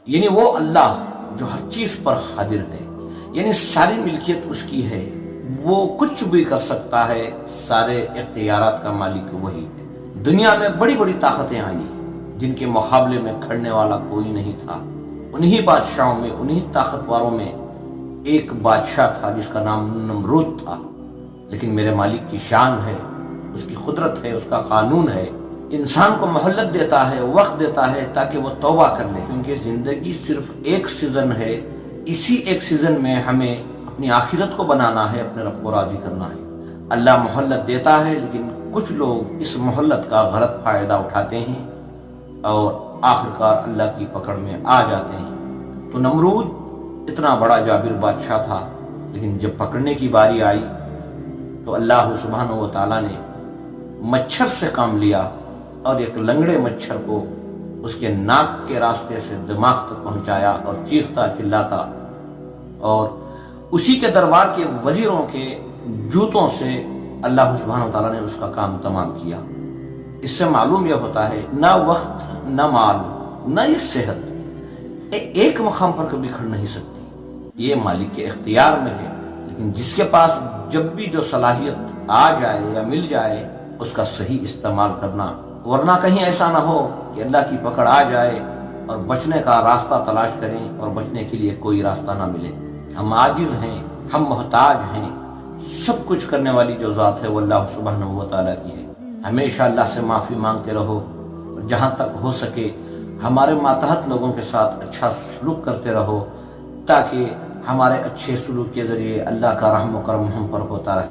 یعنی وہ اللہ جو ہر چیز پر قادر ہے، یعنی ساری ملکیت اس کی ہے، وہ کچھ بھی کر سکتا ہے، سارے اختیارات کا مالک وہی ہے۔ دنیا میں بڑی بڑی طاقتیں آئیں جن کے مقابلے میں کھڑنے والا کوئی نہیں تھا۔ انہی بادشاہوں میں، انہی طاقتوروں میں ایک بادشاہ تھا جس کا نام نمرود تھا، لیکن میرے مالک کی شان ہے، اس کی قدرت ہے، اس کا قانون ہے، انسان کو مہلت دیتا ہے، وقت دیتا ہے تاکہ وہ توبہ کر لے، کیونکہ زندگی صرف ایک سیزن ہے، اسی ایک سیزن میں ہمیں اپنی آخرت کو بنانا ہے، اپنے رب کو راضی کرنا ہے۔ اللہ مہلت دیتا ہے، لیکن کچھ لوگ اس مہلت کا غلط فائدہ اٹھاتے ہیں اور آخرکار اللہ کی پکڑ میں آ جاتے ہیں۔ تو نمرود اتنا بڑا جابر بادشاہ تھا، لیکن جب پکڑنے کی باری آئی تو اللہ سبحانہ و تعالیٰ نے مچھر سے کام لیا اور ایک لنگڑے مچھر کو اس کے ناک کے راستے سے دماغ تک پہنچایا اور چیختا چلاتا، اور اسی کے دربار کے وزیروں کے جوتوں سے اللہ سبحانہ و تعالیٰ نے اس کا کام تمام کیا۔ اس سے معلوم یہ ہوتا ہے نہ وقت، نہ مال، نہ یہ صحت ایک مقام پر کبھی کھڑ نہیں سکتی، یہ مالک کے اختیار میں ہے، لیکن جس کے پاس جب بھی جو صلاحیت آ جائے یا مل جائے اس کا صحیح استعمال کرنا، ورنہ کہیں ایسا نہ ہو کہ اللہ کی پکڑ آ جائے اور بچنے کا راستہ تلاش کریں اور بچنے کے لیے کوئی راستہ نہ ملے۔ ہم عاجز ہیں، ہم محتاج ہیں، سب کچھ کرنے والی جو ذات ہے وہ اللہ سبحانہ و تعالیٰ کی ہے۔ ہمیشہ اللہ سے معافی مانگتے رہو، اور جہاں تک ہو سکے ہمارے ماتحت لوگوں کے ساتھ اچھا سلوک کرتے رہو، تاکہ ہمارے اچھے سلوک کے ذریعے اللہ کا رحم و کرم ہم پر ہوتا رہے۔